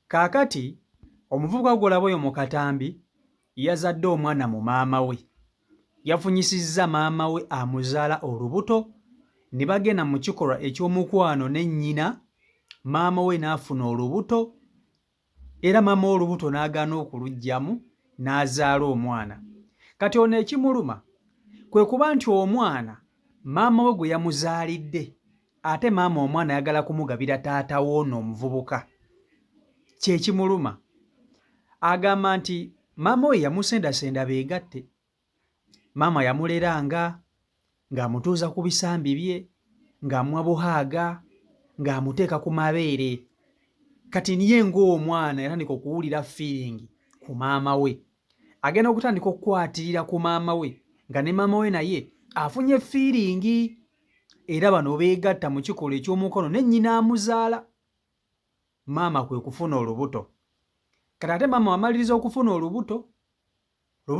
Kaakati omuvubuka gw'olaba oyo mu katambi yazadde omwana mu maama we. Yafunyisizza maama we amuzaala olubuto, ne bagenda mu kikolwa eky'omukwano ne nnyina, maama we n'afuna olubuto era maama we olubuto n'agaana okuluggyamu n'azaala omwana. Kati ono ekimuluma kwe kuba nti omwana maama we gwe yamuzaalidde ate maama omwana ayagala kumugabira taata we ono omuvubuka. Kye kimuluma. Agamba nti maama we yamusendasenda beegatte. Maama yamuleranga ng'amutuuza ku bisambi bye, ng'amuwa buhaaga, ng'amuteeka ku mabeere. Kati niye ng'omwana yatandika okuwulira feeling ku maama we. Agenda okutandika okukwatirira ku maama we nga ne maama we naye afunye feeling. Era bano beegatta mu kikolwa eky'omukono ne nnyina amuzaala. Maama kwe kufuna olubuto. Kati ate maama amaliriza okufuna olubuto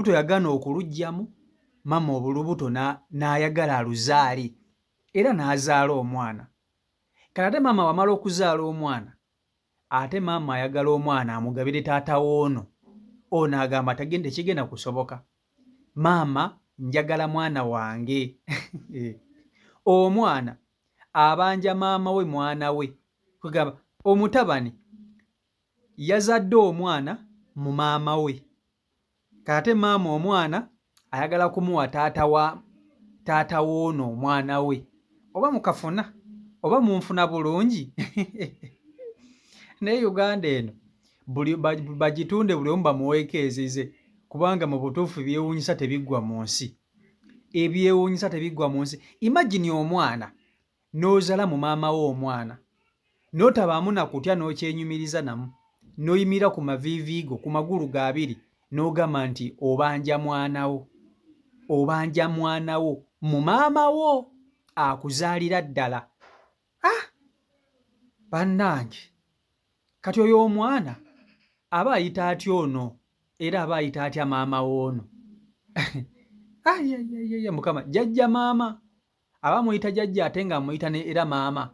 yagaana okuluggyamu, maama olubuto n'ayagala aluzaale era n'azaala omwana. Kati ate maama wamala okuzaala omwana, ate maama ayagala omwana amugabire taata w'ono. Ono agamba tekigenda kusoboka. Maama njagala mwana wange. Omwana abanja maama we mwana we. Kugamba omutabani yazadde omwana mu maama we. Kate maama omwana ayagala kumuwa taata w'ono omwana we. Oba mukafuna oba munfuna bulungi. Naye Uganda eno bagitunde buli omu bamuweekeezize, kubanga mu butuufu ebyewuunyisa tebiggwa mu nsi. Ebyewuunyisa tebiggwa mu nsi. Imagine omwana n'ozaala mu maama we omwana n'otabaamu na kutya n'okyenyumiriza namu, n'oyimira ku maviivi go ku magulu ga abiri n'ogamba nti obanja mwana wo mu maama wo akuzaalira ddala. Bannange, kati oyo omwana aba ayita atya ono era aba ayita atya maama w'ono? Mukama, jjajja maama aba muyita jjajja ate nga muyita era maama.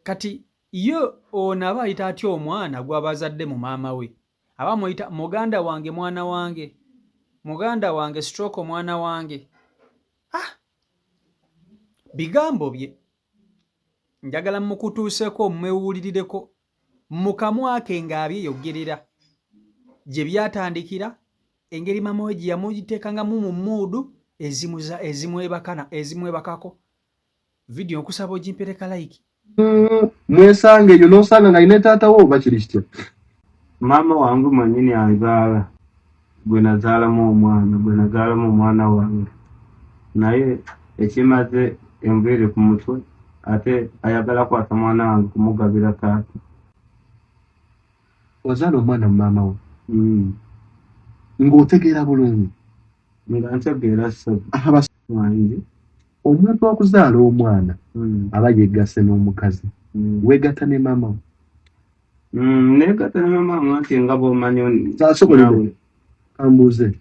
Kati ye ono aba ayita atya omwana gw'aba azadde mu maama we? Aba muyita muganda wange mwana wange, muganda wange stroke mwana wange. Bigambo bye njagala mukutuuseko mwewulirireko mu kamwa ke ng'abyeyogerera gye byatandikira, engeri maama we gye yamugiteekangamu mu muudu ezimwebakako. Vidiyo nkusaba ogimpereka like. Mwesange eyo n'osanga nga ine taata wo oba kiri kitya? Maama wange mwennyini anzaala, gwe nazaalamu omwana wange. Naye ekimaze enviiri ku mutwe ate ayagala kwata mwana wange kumugabira taata. Wazaala omwana mu maama wo? Ng'otegeera bulungi? Nga ntegeera ssebo. Omuntu okuzaala omwana aba yeegasse n'omukazi. Weegatta ne maama wo? Neegatta ne maama wange nti nga bw'omanyi nawe. Kambuuze.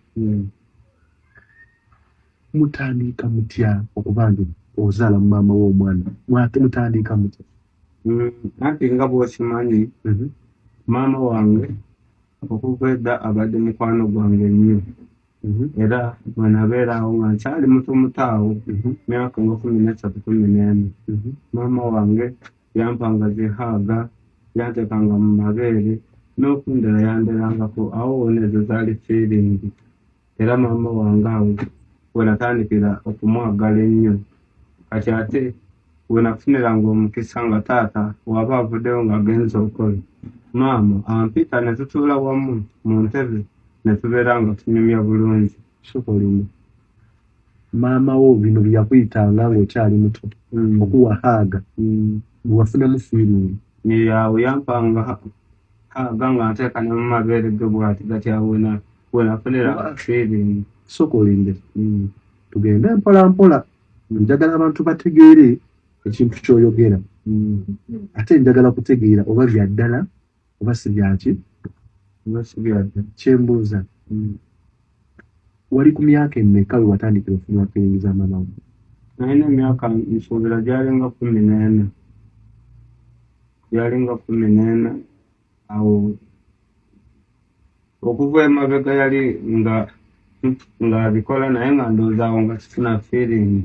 Mutandika mutya okuba nti ozaala mu maama w'omwana? Mutandika mutya? Anti nga bw'okimanyi maama wange okuva edda abadde mukwano gwange nnyo. Era bwe nabeerawo nga nkyali muto myaka nga 13-14, maama wange yampanga zihaaga, yanteekanga mu mabeere n'okundera yanderangako. Awo wona ezo zaali feeling. Era maama wange awo we natandikira okumwagala ennyo. Kati ate we nafuniranga omukisa nga taata waba avuddeyo ng'agenze okola, maama ampita ne tutuula wamu mu ntebe ne tubeera nga tunyumya bulungi. Sokolimo. Maama wo bino bye yakuyitanga ng'okyali muto okuwahaaga bwewafunamu feeling? Awo yampanga haaga nga nteeka ne mu mabeere ge bw'ati gati awo we nafunira feeling. Sokolinde. Tugende mpola mpola. Njagala abantu bategeere ekintu ky'oyogera. Ate njagala kutegeera oba bya ddala oba si byaki? Oba si bya ddala. Kyembuuza. Wali ku myaka emmeka we watandikira ofunira feeling za maama wo? Nalina emyaka nsuubira gyalinga 14. yalinga 14 awo okuva emabega yali nga abikola naye nga ndowooza awo nga sifuna feeling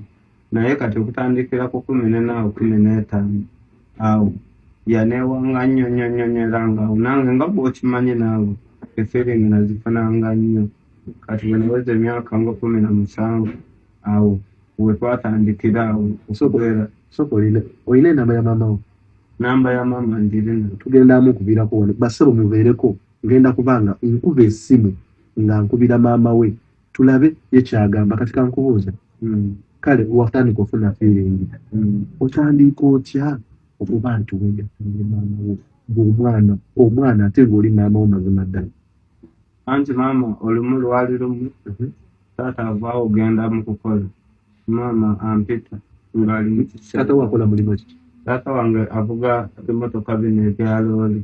naye kati okutandikira ku 14 awo 15 awo yaneewanga nnyo era ngaawo nange nga bw'okimanyi naawe efeeling nazifunanga nnyo kati bwe naweza emyaka nga 17 awo we twatandikira awo okubeera. Olina enamba ya maama wo? Namba ya maama ndirina. Tugenda amukubirako wano basebo mubeereko ngenda kubanga nkuba essimu nga nkubira maama we tulabe ye kyagamba kati kankubuuza. Kale watandika ofuna feeling otandika otya okuba nti weyafunye maama wo omwana ate ng'oli maama wo mazima ddala? Anti maama olumu lwali lumu taata avaawo ogenda mu kukola maama ampita ng'ali mu kiseera. Taata wakola mulimu ki? Taata wange avuga ebimotoka bino ebya loole.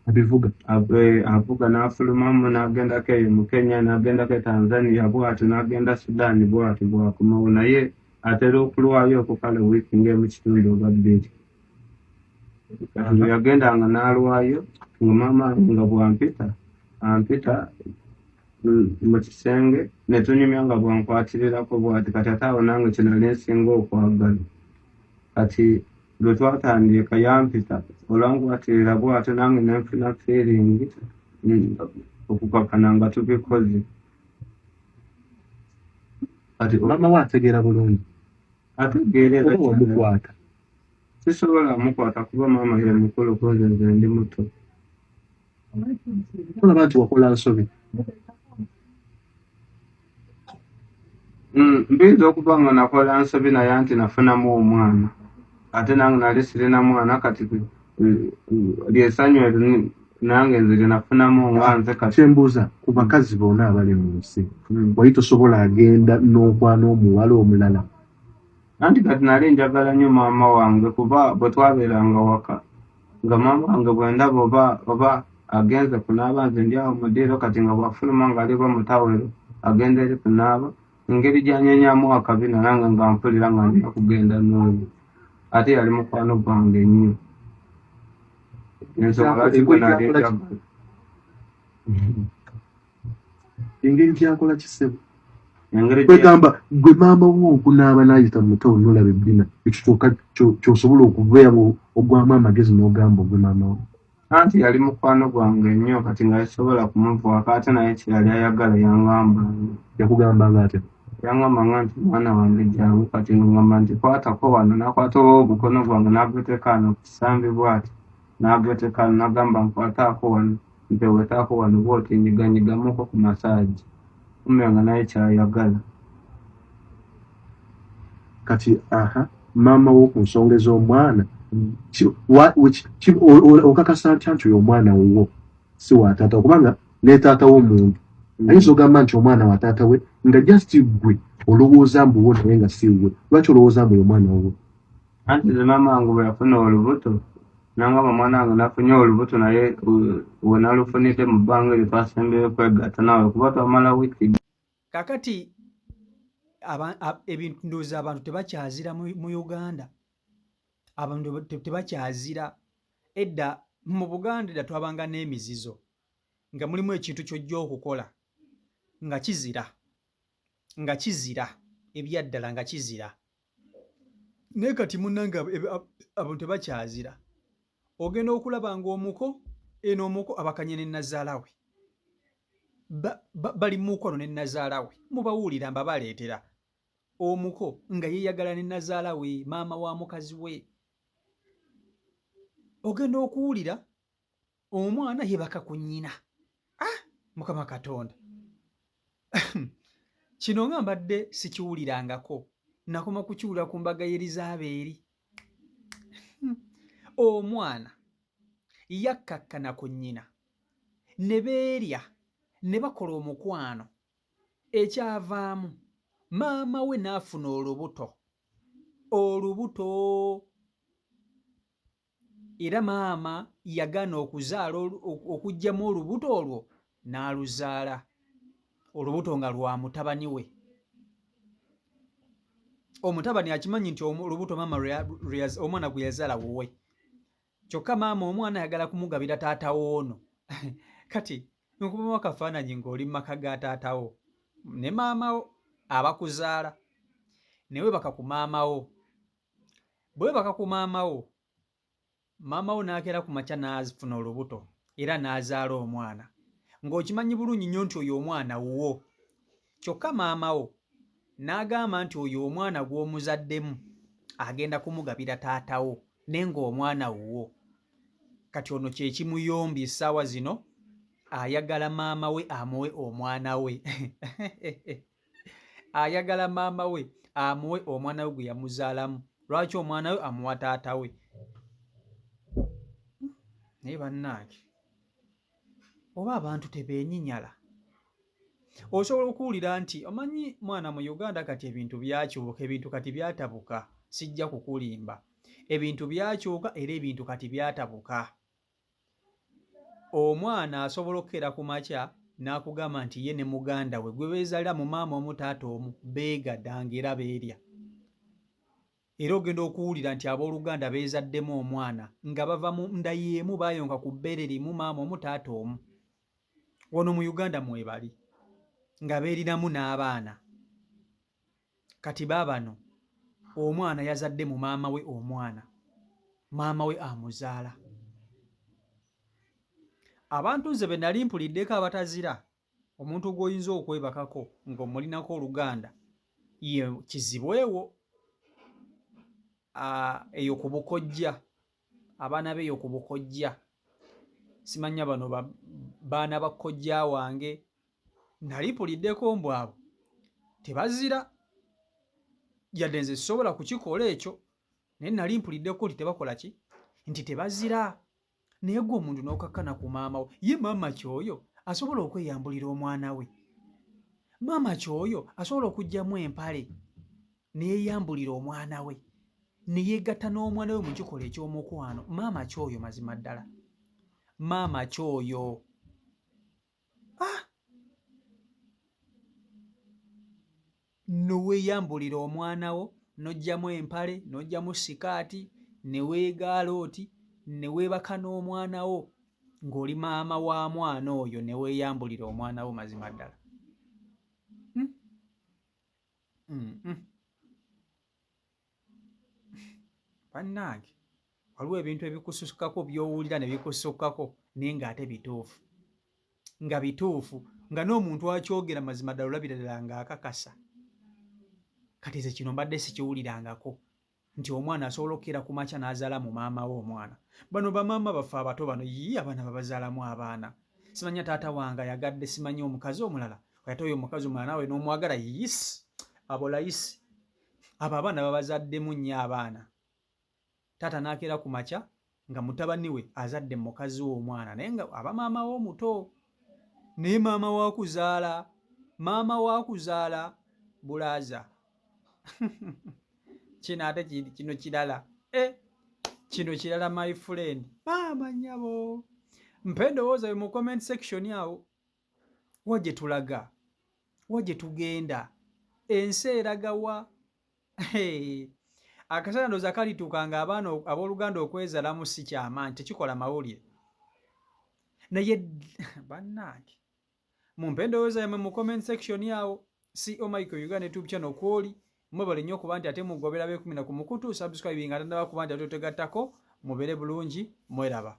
Abivuga? Avuga n'afulumamu n'agendako eyo mu Kenya n'agendako e Tanzania bw'ati n'agenda Sudan bw'ati bw'akomawo naye atera okulwayo okukala wiiki ng'emu kitundu oba bbiri. Kati bwe yagendanga n'alwayo nga maama nga bw'ampita mu kisenge ne tunyumya nga bwankwatirako bw'ati kati ate awo nange kye nali nsinga okwagala. Kati lwe twatandika yampita olwankwatirira bw'ati nange ne nfuna feeling okukakana nga tubikoze. Kati maama we ategeera bulungi? Ategeerera oba wamukwata? Sisobola mukwata kuba maama ye mukulu kunze nze ndi muto. Olaba nti wakola nsobi? Mbiyinza okuba nga nakola nsobi naye anti nafunamu omwana ate nange nali sirina mwana kati lyessanyu nange nze lye nafunamu nga nze kati. Kyembuuza ku bakazi bonna abali mu nsi wali tosobola agenda n'okwana omuwala omulala? Anti kati nali njagala nnyo maama wange kuba bwe twabeeranga waka nga maama wange bwe ndaba oba agenze kunaaba nze ndi awo mu ddiiro kati nga bw'afuluma ng'aliba mu tawero agenda eri kunaaba engeri gy'anyenyaamu akabina nange nga mpulira nga ndina kugenda n'oyo ate yali mukwano gwange nnyo. Engeri gyakola kisebo kwegamba gwe maama wo okunaaba n'ayita mu muto n'olaba ebbina ekyo ky'osobola okubeera ogwamu amagezi n'ogamba ogwe maama wo? Anti yali mukwano gwange nnyo kati nga yasobola kumuvaako ate naye kyeyali ayagala yangambanga. Yakugambanga atya? Yangambanga nti mwana wange jangu kati ngamba nti kwatako wano nakwata omukono gwange n'agweteeka wano ku kisambi bw'ati n'agweteeka wano n'agamba nkwataako wano mpewetaako wano bw'oti nyiganyigamuko ku masaaji kumbe naye kyayagala. Kati maama wo ku nsonga ez'omwana okakasa ntya nti oyo omwana wo si wa taata kubanga ne taata w'omuntu ayinza ogamba nti omwana wa taata we nga just gwe olowooza mbu wo naye nga si we. Lwaki olowooza mbu oyo omwana wo? Anti ze maama wange bwe yafuna olubuto nangamba mwana wange nafunye olubuto naye we nalufunidde mu bbanga eryo twasembeyo kwegatta nawe kuba twamala wiiki. Kakati ebintu ndowooza abantu tebakyazira mu Uganda. Abantu tebakyazira. Edda mu Buganda edda twabanga n'emizizo nga mulimu ekintu ky'ojja okukola nga kizira ebyaddala nga kizira. Naye kati munnange abantu tebakyazira. Ogenda okulaba ng'omuko eno omuko abakanye ne nazaala we bali mu mukono ne nazaala we mubawulira mbabaleetera omuko nga yeeyagala ne nazaala we maama wa mukazi we. Ogenda okuwulira omwana yebaka ku nnyina. Mukama Katonda kino nga mbadde sikiwulirangako nakoma kukiwulira ku mbaga y'Erizabeeri. Omwana yakkakkana ku nnyina ne beerya ne bakola omukwano ekyavaamu maama we n'afuna olubuto era maama yagaana okuzaala okuggyamu olubuto olwo n'aluzaala olubuto nga lwa mutabani we. Omutabani akimanyi nti olubuto maama omwana gwe yazaala wuwe kyokka maama omwana ayagala kumugabira taatawo ono kati nkubamu akafaananyi ng'oli mu maka ga taatawo ne maamawo abakuzaala ne weebaka ku maamawo. Bwe weebaka ku maamawo, maamawo n'akeera ku makya n'afuna olubuto era n'azaala omwana ng'okimanyi bulungi nnyo nti oyo omwana wuwo, kyokka maamawo n'agamba nti oyo omwana gw'omuzaddemu agenda kumugabira taatawo naye ng'omwana wuwo. Kati ono kye kimuyombye essaawa zino ayagala maama we amuwe omwana we ayagala maama we amuwe omwana we gwe yamuzaalamu. Lwaki omwana we amuwa taata we? Naye bannange, oba abantu tebeenyinyala. Osobola okuwulira nti omanyi mwana mu Uganda kati ebintu byakyuka, ebintu kati byatabuka. Sijja kukulimba, ebintu byakyuka era ebintu kati byatabuka. Omwana asobola okukeera ku makya n'akugamba nti ye ne muganda we gwe beezalira mu maama omu taata omu beegadanga era beerya. Era ogenda okuwulira nti abooluganda beezaddemu omwana nga bava mu nda y'emu baayonka ku bbeere limu maama omu taata omu. Wano mu Uganda mwebali nga beerinamu n'abaana. Kati baabano omwana yazadde mu maama we omwana, maama we amuzaala. Abantu nze be nali mpuliddeko abatazira, omuntu gw'oyinza okwebakako ng'omulinako oluganda ye kizibwewo eyo ku bukojja, abaana be eyo ku bukojja. Simanya bano baana ba kkojja wange, nali mpuliddeko mbu abo tebazira, yadde nze sisobola kukikola ekyo, naye nali mpuliddeko nti tebakola ki? Nti tebazira. Naye gwe omuntu n'okakkana ku maama we, ye maama kyoyo asobola okweyambulira omwana we, maama kyoyo asobola okuggyamu empale neyeeyambulira omwana we, neyeegatta n'omwana we mu kikola eky'omukwano. Maama kyoyo mazima ddala, maama kyoyo. Noweeyambulira omwana wo, n'oggyamu empale, n'oggyamu sikaati, ne weegaala oti, ne weebaka n'omwana wo ng'oli maama wa mwana oyo, ne weeyambulira omwana wo mazima ddala. Bannange, waliwo ebintu ebikusukkako by'owulira ne bikusukkako naye ng'ate bituufu, nga bituufu, nga n'omuntu akyogera mazima ddala olabira ddala ng'akakasa. Kati ze kino mbadde sikiwulirangako nti omwana asobola okukeera ku makya n'azaala mu maama we omwana. Bano bamaama baffe abato bano, abaana babazaalamu abaana. Simanya taata wange ayagadde, simanya omukazi omulala oyate oyo omukazi omulala naawe n'omwagala, abo layisi. Abo abaana babazaddemu nnyo abaana. Taata n'akeera ku makya nga mutabani we azadde mukazi we omwana, naye nga aba maama we omuto. Naye maama waakuzaala bulaaza. Kino ate kino kirala, kino kirala my friend. Maama nnyabo, mpe endowooza mu comment section awo. Wa gye tulaga, wa gye tugenda, ensi eraga wa? Akaseera ndowooza kalituuka nga abaana abooluganda okwezaalamu si kyamaanyi, tekikola mawulire. Naye bannange, mumpe endowooza yammwe mu comment section awo. CEO Michael Uganda YouTube channel kwoli mwebale nnyo okuba nti ate mugobera b'ekumi na ku mukutu, subscribe nga tandaba kuba nti ate otegattako, mubeere bulungi, mweraba.